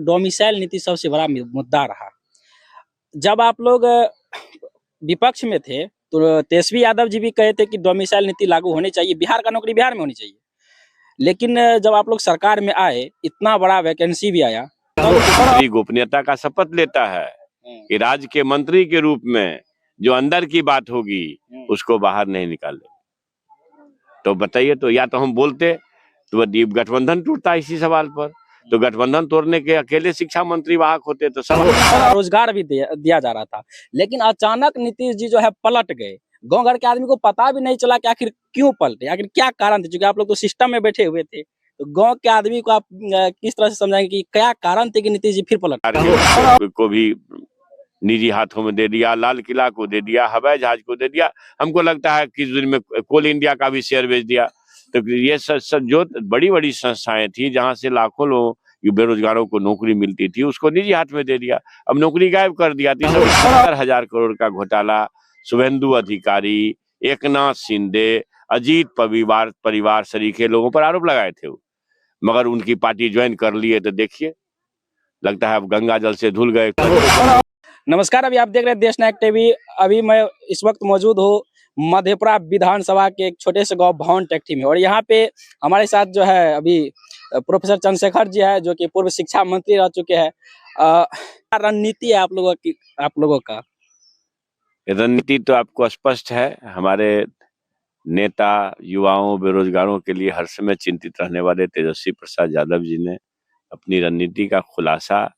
Domicile नीति सबसे बड़ा मुद्दा रहा। जब आप लोग विपक्ष में थे तो तेजस्वी यादव जी भी कहे थे कि डोमिसाइल नीति लागू होनी चाहिए, बिहार का नौकरी बिहार में होनी चाहिए। लेकिन जब आप लोग सरकार में आए, इतना बड़ा वैकेंसी भी आया, मंत्री गोपनीयता का शपथ लेता है कि राज्य के मंत्री के रूप में जो अंदर की बात होगी उसको बाहर नहीं निकाले। तो बताइए, तो या तो हम बोलते तो गठबंधन टूटता इसी सवाल पर, तो गठबंधन तोड़ने के अकेले शिक्षा मंत्री वाहक होते तो सब रोजगार भी दिया जा रहा था। लेकिन अचानक नीतीश जी जो है पलट गए। गांव घर के आदमी को पता भी नहीं चला कि आखिर क्यों पलटे, आखिर क्या कारण थे, क्योंकि आप लोग तो सिस्टम में बैठे हुए थे। तो गांव के आदमी को आप किस तरह से समझाएंगे कि क्या कारण थे कि नीतीश जी फिर पलट को भी निजी हाथों में दे दिया, लाल किला को दे दिया, हवाई जहाज को दे दिया, हमको लगता है कि दिन में कोल इंडिया का भी शेयर बेच दिया। तो ये सब जो बड़ी बड़ी संस्थाएं थी जहां से लाखों लोग बेरोजगारों को नौकरी मिलती थी, उसको निजी हाथ में दे दिया। अब नौकरी गायब कर दिया। 70,000 करोड़ का घोटाला शुभेंदु अधिकारी, एकनाथ शिंदे, अजीत परिवार सरीखे लोगों पर आरोप लगाए थे वो, मगर उनकी पार्टी ज्वाइन कर लिए तो देखिए, लगता है अब गंगा जल से धुल गए। नमस्कार, अभी आप देख रहे हैं देश नायक टीवी। अभी मैं इस वक्त मौजूद हूँ मधेपुरा विधानसभा के एक छोटे से गांव भवन टेक्टी में, और यहाँ पे हमारे साथ जो है अभी प्रोफेसर चंद्रशेखर जी है, जो कि पूर्व शिक्षा मंत्री रह चुके हैं। क्या रणनीति है आप लोगों का? रणनीति तो आपको स्पष्ट है। हमारे नेता युवाओं बेरोजगारों के लिए हर समय चिंतित रहने वाले तेजस्वी प्रसाद यादव जी ने अपनी रणनीति का खुलासा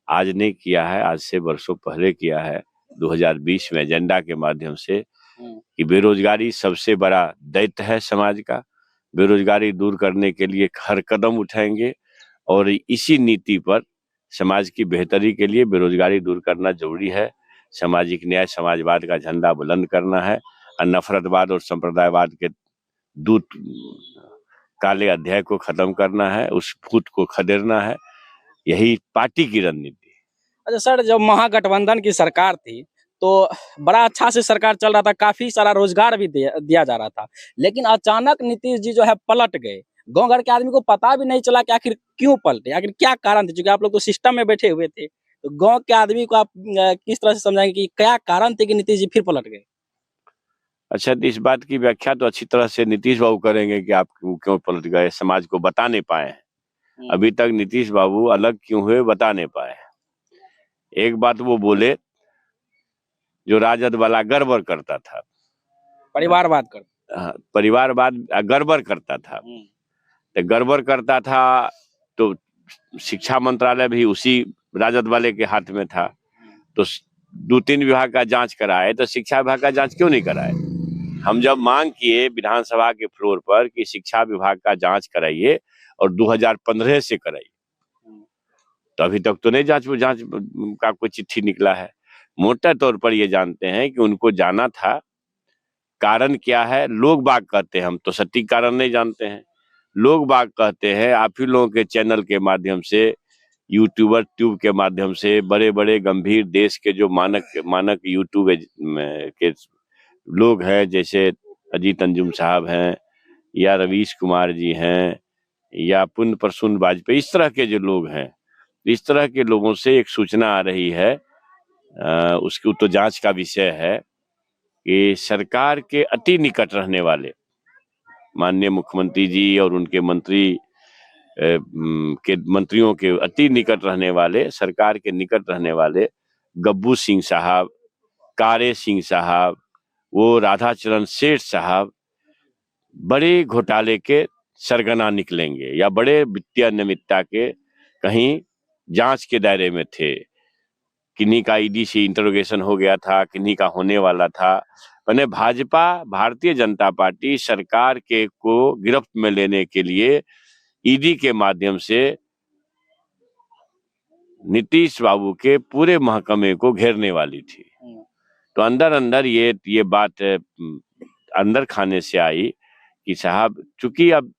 आज नहीं किया है, आज से वर्षों पहले किया है। 2020 में एजेंडा के माध्यम से कि बेरोजगारी सबसे बड़ा दैत्य है समाज का, बेरोजगारी दूर करने के लिए हर कदम उठाएंगे और इसी नीति पर समाज की बेहतरी के लिए बेरोजगारी दूर करना जरूरी है। सामाजिक न्याय समाजवाद का झंडा बुलंद करना है और नफरतवाद और संप्रदायवाद के दूत काले अध्याय को खत्म करना है, उस भूत को खदेड़ना है। यही पार्टी की रणनीति। अच्छा सर, जब महागठबंधन की सरकार थी तो बड़ा अच्छा से सरकार चल रहा था, काफी सारा रोजगार भी दिया जा रहा था। लेकिन अचानक नीतीश जी जो है पलट गए। गांव घर के आदमी को पता भी नहीं चला कि आखिर क्यों पलटे, आखिर क्या कारण थे, क्योंकि आप लोग तो सिस्टम में बैठे हुए थे। तो गांव के आदमी को आप किस तरह से समझाएंगे कि क्या कारण थे कि नीतीश जी फिर पलट गए? अच्छा, इस बात की व्याख्या तो अच्छी तरह से नीतीश बाबू करेंगे कि आप क्यों पलट गए, समाज को बता नहीं पाए हैं। अभी तक नीतीश बाबू अलग क्यों हुए बता नहीं पाए। एक बात वो बोले जो राजद वाला गड़बड़ करता था, परिवारवाद गड़बड़ करता था। तो गड़बड़ करता था तो शिक्षा मंत्रालय भी उसी राजद वाले के हाथ में था। तो 2-3 विभाग का जांच कराए तो शिक्षा विभाग का जांच क्यों नहीं कराए? हम जब मांग किए विधानसभा के फ्लोर पर कि शिक्षा विभाग का जांच कराइए और 2015 से कराइए, तो अभी तक तो नहीं जांच का कोई चिट्ठी निकला है। मोटा तौर पर ये जानते हैं कि उनको जाना था। कारण क्या है? लोग बाग कहते हैं, हम तो सटीक कारण नहीं जानते हैं। लोग बाग कहते हैं आप ही लोगों के चैनल के माध्यम से, ट्यूब के माध्यम से बड़े बड़े गंभीर देश के जो मानक यूट्यूब के लोग हैं, जैसे अजीत अंजुम साहब हैं या रवीश कुमार जी हैं या पुण्य प्रसून वाजपेयी, इस तरह के जो लोग हैं, इस तरह के लोगों से एक सूचना आ रही है, उसकी तो जांच का विषय है कि सरकार के अति निकट रहने वाले माननीय मुख्यमंत्री जी और उनके मंत्रियों के अति निकट रहने वाले, सरकार के निकट रहने वाले गब्बू सिंह साहब, कारे सिंह साहब, वो राधाचरण सेठ साहब बड़े घोटाले के सरगना निकलेंगे या बड़े वित्तीय अनियमितता के कहीं जांच के दायरे में थे। किन्हीं का ईडी से इंटरोगेशन हो गया था, किन्हीं का होने वाला था। मैंने भाजपा भारतीय जनता पार्टी सरकार के को गिरफ्त में लेने के लिए ईडी के माध्यम से नीतीश बाबू के पूरे महकमे को घेरने वाली थी। तो अंदर अंदर ये बात अंदर खाने से आई कि साहब चूंकि अब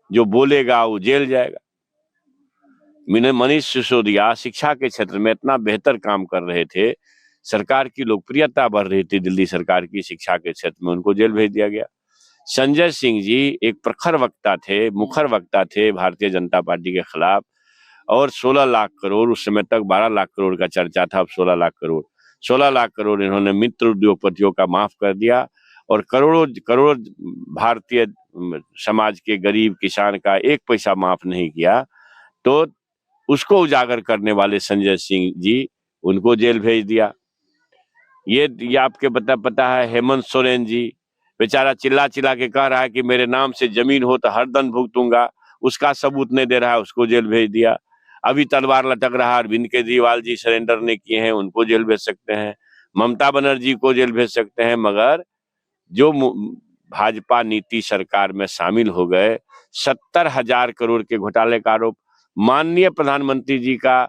जो बोलेगा वो जेल जाएगा। मनीष सिसोदिया शिक्षा के क्षेत्र में इतना बेहतर काम कर रहे थे, सरकार की लोकप्रियता बढ़ रही थी दिल्ली सरकार की शिक्षा के क्षेत्र में, उनको जेल भेज दिया गया। संजय सिंह जी एक प्रखर वक्ता थे, मुखर वक्ता थे भारतीय जनता पार्टी के खिलाफ, और 16 लाख करोड़, उस समय तक 12 लाख करोड़ का चर्चा था, अब 16 लाख करोड़, 16 लाख करोड़ इन्होंने मित्र उद्योगपतियों का माफ कर दिया और करोड़ों करोड़ों भारतीय समाज के गरीब किसान का एक पैसा माफ नहीं किया। तो उसको उजागर करने वाले संजय सिंह जी, उनको जेल भेज दिया। ये आपके पता है हेमंत सोरेन जी, बेचारा चिल्ला चिल्ला के कह रहा है कि मेरे नाम से जमीन हो तो हर दंड भुगतूंगा, उसका सबूत नहीं दे रहा है, उसको जेल भेज दिया। अभी तलवार लटक रहा है, अरविंद केजरीवाल जी सरेंडर नहीं किए हैं, उनको जेल भेज सकते हैं, ममता बनर्जी को जेल भेज सकते हैं। मगर जो भाजपा नीति सरकार में शामिल हो गए, 70,000 करोड़ के घोटाले का आरोप, माननीय प्रधानमंत्री जी का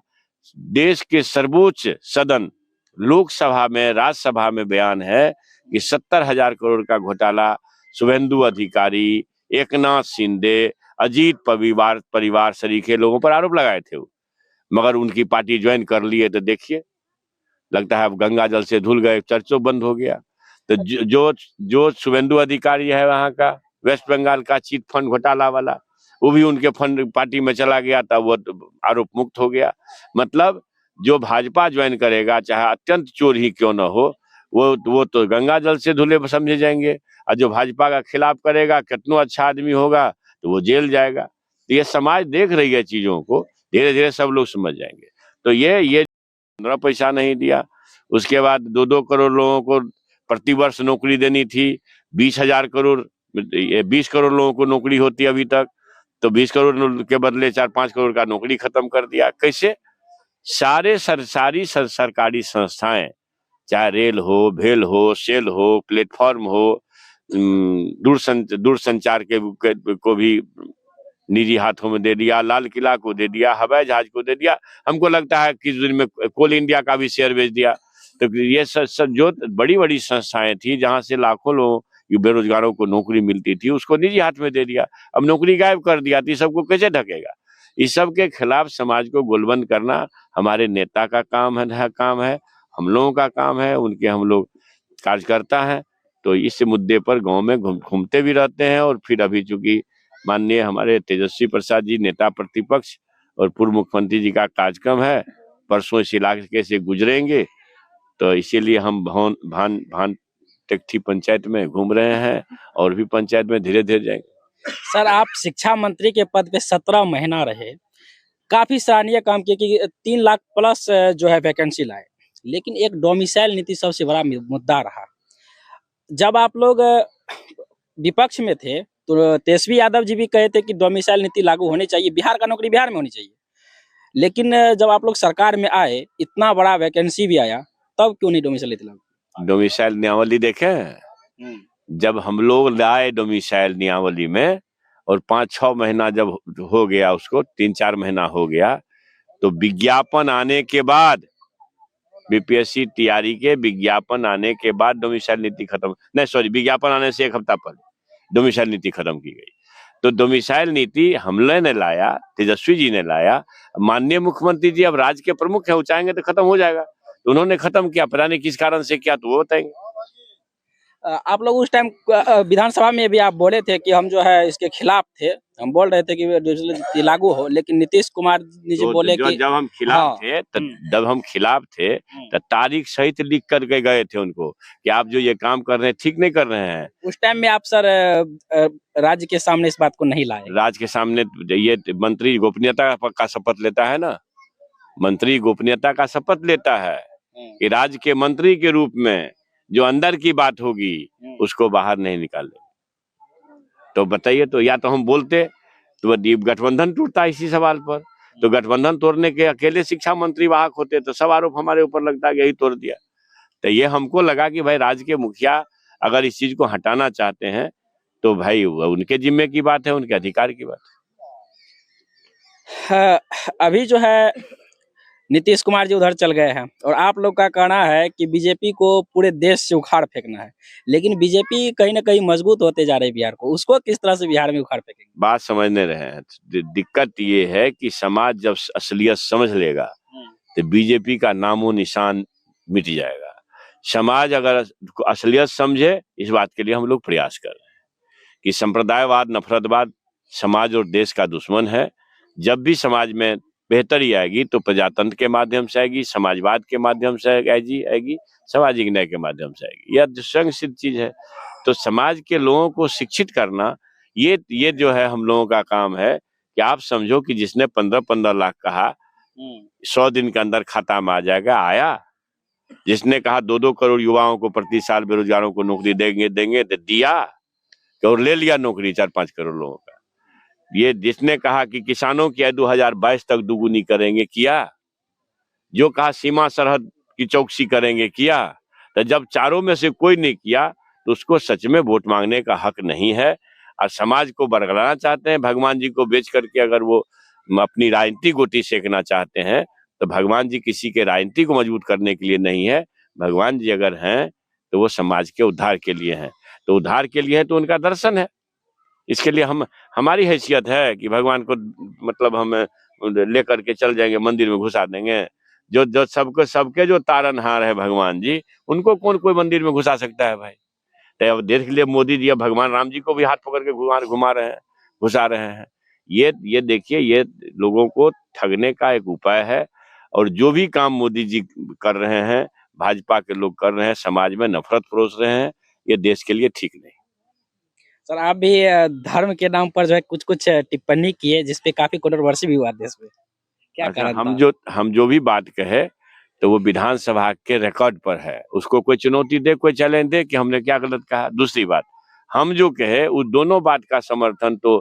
देश के सर्वोच्च सदन लोकसभा में, राज्यसभा में बयान है कि 70,000 करोड़ का घोटाला शुभेंदु अधिकारी, एकनाथ शिंदे, अजीत परिवार सरीखे लोगों पर आरोप लगाए थे वो। मगर उनकी पार्टी ज्वाइन कर लिए तो देखिए, लगता है अब गंगा जल से धुल गए, चर्चों बंद हो गया। तो जो शुभेंदु अधिकारी है वहां का, वेस्ट बंगाल का चिट फंड घोटाला वाला, वो भी उनके फंड पार्टी में चला गया था, वो आरोप मुक्त हो गया। मतलब जो भाजपा ज्वाइन करेगा, चाहे अत्यंत चोर ही क्यों न हो, वो तो गंगा जल से धुले समझे जाएंगे, और जो भाजपा का खिलाफ करेगा, कितना अच्छा आदमी होगा, तो वो जेल जाएगा। तो ये समाज देख रही है चीजों को, धीरे धीरे सब लोग समझ जाएंगे। तो ये 15 पैसा नहीं दिया। उसके बाद 2-2 करोड़ लोगों को प्रतिवर्ष नौकरी देनी थी, 20,000 करोड़, 20 करोड़ लोगों को नौकरी होती अभी तक, तो 20 करोड़ के बदले 4-5 करोड़ का नौकरी खत्म कर दिया। कैसे? सारी सरकारी संस्थाएं, चाहे रेल हो, भेल हो, सेल हो, प्लेटफॉर्म हो, दूरसंचार को भी निजी हाथों में दे दिया, लाल किला को दे दिया, हवाई जहाज को दे दिया। हमको लगता है कि दिन में कोल इंडिया का भी शेयर बेच दिया। तो ये जो बड़ी बड़ी संस्थाएं थी, जहां से लाखों लोग बेरोजगारों को नौकरी मिलती थी, उसको निजी हाथ में दे दिया। अब नौकरी गायब कर दिया, तो सबको कैसे ढकेगा? इस सब के खिलाफ समाज को गोलबंद करना हमारे नेता का काम है, हम लोगों का काम है, उनके हम लोग कार्यकर्ता हैं। तो इस मुद्दे पर गांव में घूमते भी रहते हैं। और फिर अभी चूंकि माननीय हमारे तेजस्वी प्रसाद जी नेता प्रतिपक्ष और पूर्व मुख्यमंत्री जी का कार्यक्रम है, परसों इस इलाके से गुजरेंगे, तो इसीलिए हम भान टेक्ठी पंचायत में घूम रहे हैं, और भी पंचायत में धीरे धीरे जाएंगे। सर, आप शिक्षा मंत्री के पद पे 17 महीना रहे, काफी सराहनीय काम किए कि 3 लाख प्लस जो है वैकेंसी लाए, लेकिन एक डोमिसाइल नीति सबसे बड़ा मुद्दा रहा। जब आप लोग विपक्ष में थे तो तेजस्वी यादव जी भी कहे थे कि डोमिसाइल नीति लागू होनी चाहिए, बिहार का नौकरी बिहार में होनी चाहिए। लेकिन जब आप लोग सरकार में आए, इतना बड़ा वैकेंसी भी आया, तब क्यों नहीं डोमिसाइल नीति लागू? डोमिसाइल नियमावली देखें, जब हम लोग लाए डोमिसाइल नियमावली में, और 5-6 महीना जब हो गया, उसको 3-4 महीना हो गया, तो विज्ञापन आने के बाद, बीपीएससी तैयारी के विज्ञापन आने के बाद डोमिसाइल नीति खत्म, नहीं सॉरी, विज्ञापन आने से 1 हफ्ता पहले डोमिसाइल नीति खत्म की गई। तो डोमिसाइल नीति हमले ने लाया, तेजस्वी जी ने लाया। माननीय मुख्यमंत्री जी अब राज्य के प्रमुख है, वो चाहेंगे तो खत्म हो जाएगा। तो उन्होंने खत्म किया, पता नहीं किस कारण से किया, तो वो बताएंगे। आप लोग उस टाइम विधानसभा में भी आप बोले थे कि हम जो है इसके खिलाफ थे, हम बोल रहे थे कि लागू हो, लेकिन नीतीश कुमार जी तो बोले कि जब हम खिलाफ थे, जब हम खिलाफ थे, तो तारीख सहित लिख कर के गए थे उनको कि आप जो ये काम कर रहे हैं ठीक नहीं कर रहे हैं। उस टाइम में आप सर राज्य के सामने इस बात को नहीं लाए? राज्य के सामने ये मंत्री गोपनीयता का शपथ लेता है ना, मंत्री गोपनीयता का शपथ लेता है कि राज्य के मंत्री के रूप में जो अंदर की बात होगी उसको बाहर नहीं निकाले। तो बताइए, तो या तो हम बोलते तो गठबंधन टूटता इसी सवाल पर। तो गठबंधन तोड़ने के अकेले शिक्षा मंत्री वाहक होते, तो सब आरोप हमारे ऊपर लगता है, यही तोड़ दिया। तो ये हमको लगा कि भाई राज्य के मुखिया अगर इस चीज को हटाना चाहते हैं, तो भाई उनके जिम्मे की बात है, उनके अधिकार की बात है। अभी जो है नीतीश कुमार जी उधर चल गए हैं, और आप लोग का कहना है कि बीजेपी को पूरे देश से उखाड़ फेंकना है, लेकिन बीजेपी कहीं ना कहीं मजबूत होते जा रही है बिहार को, उसको किस तरह से बिहार में उखाड़ फेंकेंगे? बात समझने रहे हैं। दिक्कत ये है कि समाज जब असलियत समझ लेगा, तो बीजेपी का नामो निशान मिट जाएगा। समाज अगर असलियत समझे, इस बात के लिए हम लोग प्रयास कर रहे हैं कि संप्रदायवाद, नफरतवाद समाज और देश का दुश्मन है। जब भी समाज में बेहतरी आएगी तो प्रजातंत्र के माध्यम से आएगी, समाजवाद के माध्यम से आएगी, सामाजिक न्याय के माध्यम से आएगी। यह स्वयं सिद्ध चीज है। तो समाज के लोगों को शिक्षित करना, ये जो है हम लोगों का काम है कि आप समझो कि जिसने 15-15 लाख कहा 100 दिन के अंदर खाता में आ जाएगा, आया। जिसने कहा 2-2 करोड़ युवाओं को प्रति साल बेरोजगारों को नौकरी देंगे तो दिया, और ले लिया नौकरी 4-5 करोड़ लोगों का। ये जिसने कहा कि किसानों की आय 2022 तक दुगुनी करेंगे, किया। जो कहा सीमा सरहद की चौकसी करेंगे, किया। तो जब चारों में से कोई नहीं किया तो उसको सच में वोट मांगने का हक नहीं है। और समाज को बरगलाना चाहते हैं, भगवान जी को बेच करके अगर वो अपनी राजनीतिक गोटी सेकना चाहते हैं तो भगवान जी किसी के राजनीति को मजबूत करने के लिए नहीं है। भगवान जी अगर हैं तो वो समाज के उद्धार के लिए हैं। तो उद्धार के लिए है तो उनका दर्शन है। इसके लिए हमारी हैसियत है कि भगवान को मतलब हम लेकर के चल जाएंगे, मंदिर में घुसा देंगे। जो सबके जो तारनहार है भगवान जी, उनको कौन कोई मंदिर में घुसा सकता है भाई। तो अब देख लिए मोदी जी अब भगवान राम जी को भी हाथ पकड़ के घुमा रहे हैं, घुसा रहे हैं। ये देखिए, ये लोगों को ठगने का एक उपाय है। और जो भी काम मोदी जी कर रहे हैं, भाजपा के लोग कर रहे हैं, समाज में नफरत परोस रहे हैं, ये देश के लिए ठीक नहीं। सर आप भी धर्म के नाम पर जो है कुछ कुछ टिप्पणी किए जिसपे काफी कंट्रोवर्सी भी हुआ देश में, क्या अच्छा, कारण हम जो भी बात कहे तो वो विधानसभा के रिकॉर्ड पर है। उसको कोई चुनौती दे, कोई चैलेंज दे कि हमने क्या गलत कहा। दूसरी बात, हम जो कहे उस दोनों बात का समर्थन तो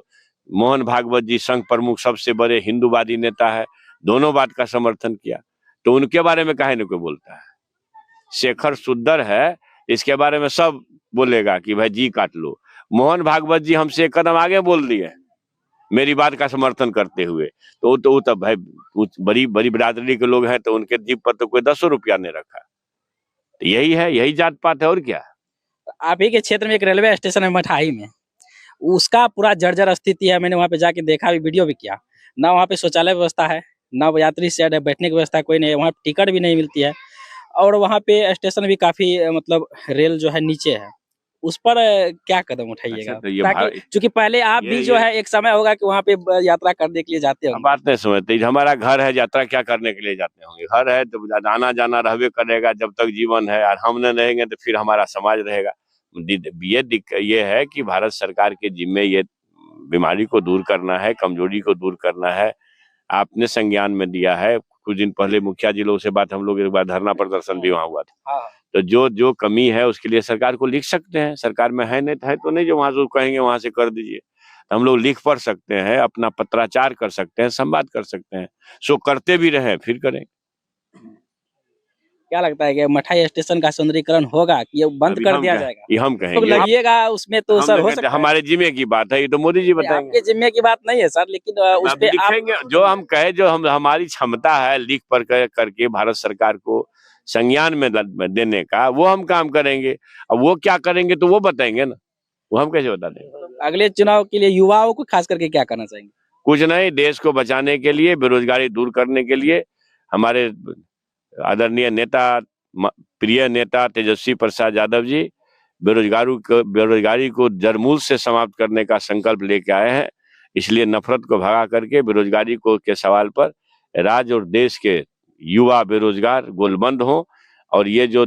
मोहन भागवत जी संघ प्रमुख सबसे बड़े हिंदूवादी नेता है, दोनों बात का समर्थन किया। तो उनके बारे में काहे न कोई बोलता है। शेखर सुद्दर है, इसके बारे में सब बोलेगा कि भाई जी काट लो। मोहन भागवत जी हमसे एक कदम आगे बोल दिए मेरी बात का समर्थन करते हुए। तो तब भाई बड़ी बड़ी बिरादरी के लोग हैं तो उनके जीप पर तो कोई 10 रुपया नहीं रखा। तो यही है, यही जात पात है और क्या। आप ही के क्षेत्र में एक रेलवे स्टेशन है मठाई में, उसका पूरा जर्जर स्थिति है। मैंने वहाँ पे जाके देखा भी, वीडियो भी किया। ना वहाँ पे शौचालय व्यवस्था है, ना यात्री शेड है, बैठने की व्यवस्था कोई नहीं है, वहाँ टिकट भी नहीं मिलती है। और वहाँ पे स्टेशन भी काफी मतलब रेल जो है नीचे है। उस पर क्या कदम उठाइएगा? अच्छा, तो ये ताकि चूंकि पहले आप भी जो है एक समय होगा कि वहाँ पे यात्रा करने के लिए जाते होंगे। बात नहीं समझते। हमारा घर है, यात्रा क्या करने के लिए जाते होंगे। घर है तो आना जाना रहबे करेगा जब तक जीवन है। और हम न रहेंगे तो फिर हमारा समाज रहेगा। ये है कि भारत सरकार के जिम्मे ये बीमारी को दूर करना है, कमजोरी को दूर करना है। आपने संज्ञान में दिया है। कुछ दिन पहले मुखिया जी लोगों से बात, हम लोग एक बार धरना प्रदर्शन भी वहाँ हुआ था। तो जो कमी है उसके लिए सरकार को लिख सकते हैं। सरकार में है नहीं तो नहीं, जो वहां से कहेंगे वहां से कर दीजिए। तो हम लोग लिख पढ़ सकते हैं, अपना पत्राचार कर सकते हैं, संवाद कर सकते हैं। सो करते भी रहे, फिर करें। क्या लगता है कि मठाई स्टेशन का सौंदर्यीकरण होगा कि ये बंद कर दिया जाएगा? ये हम कहेंगे, तो लगिएगा उसमें तो सर हो सकता है। हमारे जिम्मे की बात है, ये तो मोदी जी बताएंगे। आपके जिम्मे की बात नहीं है सर, लेकिन उस पे लिखेंगे जो हम कहे, जो हमारी क्षमता है लिख पढ़ करके भारत सरकार को संज्ञान में देने का, वो हम काम करेंगे। अब वो क्या करेंगे तो वो बताएंगे ना, वो हम कैसे बता देंगे। अगले चुनाव के लिए युवाओं को खास करके क्या करना चाहेंगे? कुछ नहीं, देश को बचाने के लिए, बेरोजगारी दूर करने के लिए हमारे आदरणीय नेता, प्रिय नेता तेजस्वी प्रसाद यादव जी बेरोजगारी को जड़मूल से समाप्त करने का संकल्प लेके आए हैं। इसलिए नफरत को भगा करके बेरोजगारी को के सवाल पर राज्य और देश के युवा बेरोजगार गोलबंद हो। और ये जो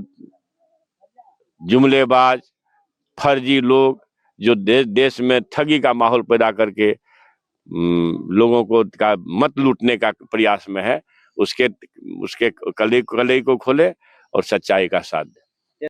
जुमलेबाज फर्जी लोग जो देश में ठगी का माहौल पैदा करके लोगों को का मत लूटने का प्रयास में है, उसके कलई को खोले और सच्चाई का साथ दे।